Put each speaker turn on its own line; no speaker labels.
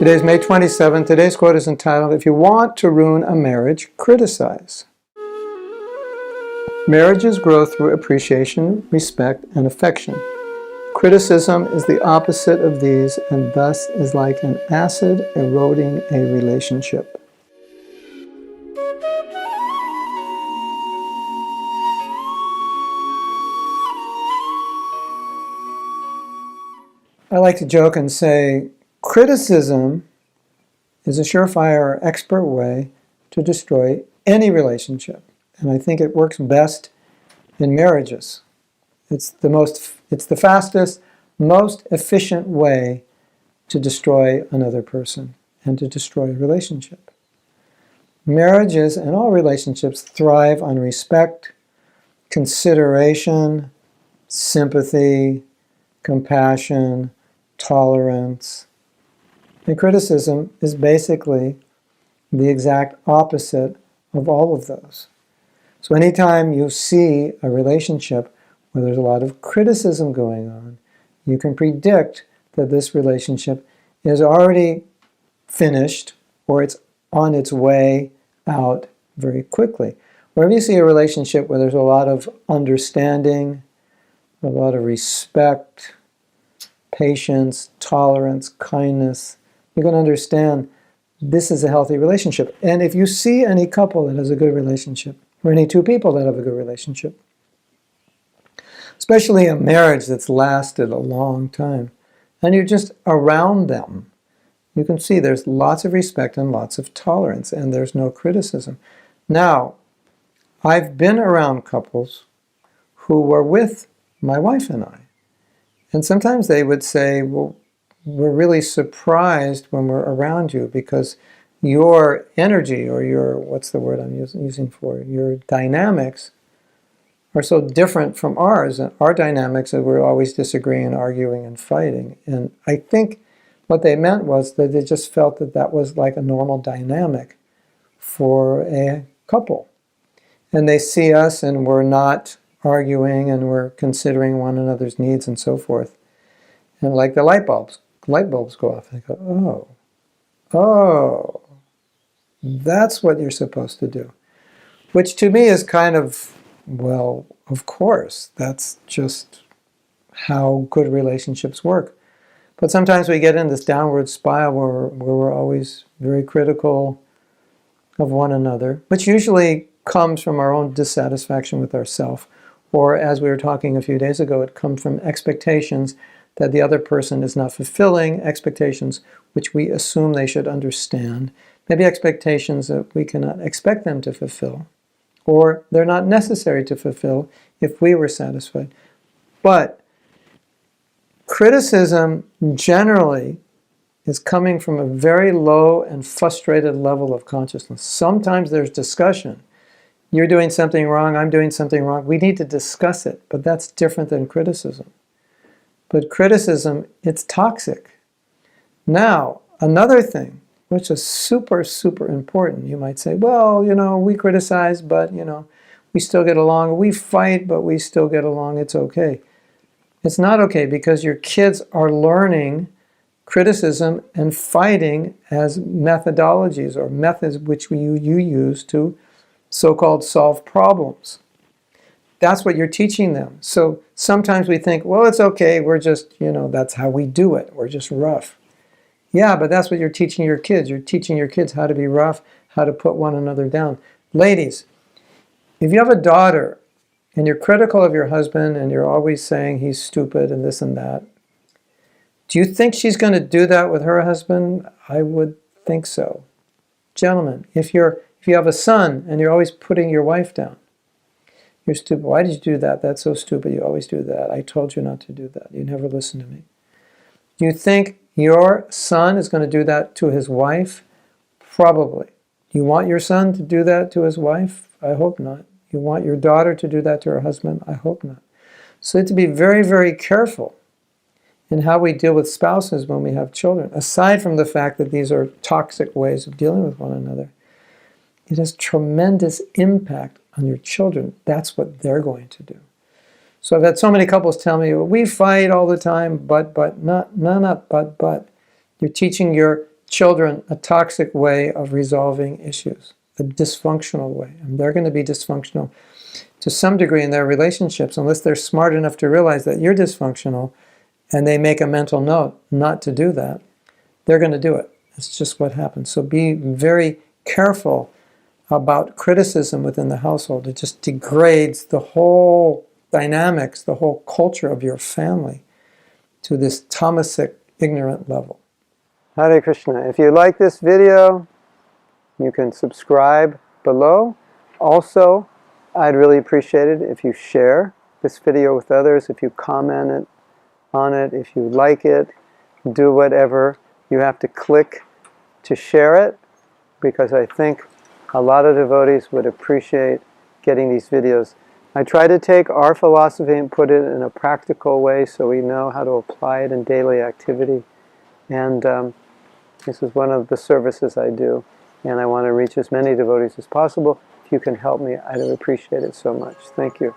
Today's May 27th. Today's quote is entitled, "If you want to ruin a marriage, criticize." Marriages grow through appreciation, respect, and affection. Criticism is the opposite of these and thus is like an acid eroding a relationship. I like to joke and say, criticism is a surefire, expert way to destroy any relationship. And I think it works best in marriages. It's the fastest, most efficient way to destroy another person and to destroy a relationship. Marriages and all relationships thrive on respect, consideration, sympathy, compassion, tolerance. And criticism is basically the exact opposite of all of those. So anytime you see a relationship where there's a lot of criticism going on, you can predict that this relationship is already finished or it's on its way out very quickly. Wherever you see a relationship where there's a lot of understanding, a lot of respect, patience, tolerance, kindness, you're going to understand this is a healthy relationship. And if you see any couple that has a good relationship, or any two people that have a good relationship, especially a marriage that's lasted a long time, and you're just around them, you can see there's lots of respect and lots of tolerance, and there's no criticism. Now, I've been around couples who were with my wife and I, and sometimes they would say, well, we're really surprised when we're around you because your energy, or your, what's the word I'm using for, your dynamics are so different from ours. And our dynamics are we're always disagreeing, arguing, and fighting. And I think what they meant was that they just felt that that was like a normal dynamic for a couple. And they see us and we're not arguing and we're considering one another's needs and so forth. And like the light bulbs go off. And they go, oh, that's what you're supposed to do. Which to me is kind of, well, of course, that's just how good relationships work. But sometimes we get in this downward spiral where we're always very critical of one another, which usually comes from our own dissatisfaction with ourselves. Or as we were talking a few days ago, it comes from expectations that the other person is not fulfilling, expectations which we assume they should understand, maybe expectations that we cannot expect them to fulfill, or they're not necessary to fulfill if we were satisfied. But criticism generally is coming from a very low and frustrated level of consciousness. Sometimes there's discussion. You're doing something wrong, I'm doing something wrong. We need to discuss it, but that's different than criticism. But criticism, it's toxic. Now, another thing, which is super, super important, you might say, well, you know, we criticize, but, you know, we still get along. We fight, but we still get along. It's okay. It's not okay because your kids are learning criticism and fighting as methodologies or methods which you use to so-called solve problems. That's what you're teaching them. So sometimes we think, well, it's okay, we're just, you know, that's how we do it. We're just rough. Yeah, but that's what you're teaching your kids. You're teaching your kids how to be rough, how to put one another down. Ladies, if you have a daughter and you're critical of your husband and you're always saying he's stupid and this and that, do you think she's going to do that with her husband? I would think so. Gentlemen, if you have a son and you're always putting your wife down, you're stupid. Why did you do that? That's so stupid. You always do that. I told you not to do that. You never listen to me. Do you think your son is going to do that to his wife? Probably. You want your son to do that to his wife? I hope not. You want your daughter to do that to her husband? I hope not. So you have to be very, very careful in how we deal with spouses when we have children. Aside from the fact that these are toxic ways of dealing with one another, it has tremendous impact on your children. That's what they're going to do. So I've had so many couples tell me, well, we fight all the time, but. You're teaching your children a toxic way of resolving issues, a dysfunctional way. And they're going to be dysfunctional to some degree in their relationships unless they're smart enough to realize that you're dysfunctional and they make a mental note not to do that. They're going to do it. It's just what happens. So be very careful about criticism within the household. It just degrades the whole dynamics, the whole culture of your family to this tamasic, ignorant level. Hare Krishna. If you like this video, you can subscribe below. Also, I'd really appreciate it if you share this video with others, if you comment on it, if you like it, do whatever. You have to click to share it, because I think a lot of devotees would appreciate getting these videos. I try to take our philosophy and put it in a practical way so we know how to apply it in daily activity. And this is one of the services I do. And I want to reach as many devotees as possible. If you can help me, I'd appreciate it so much. Thank you.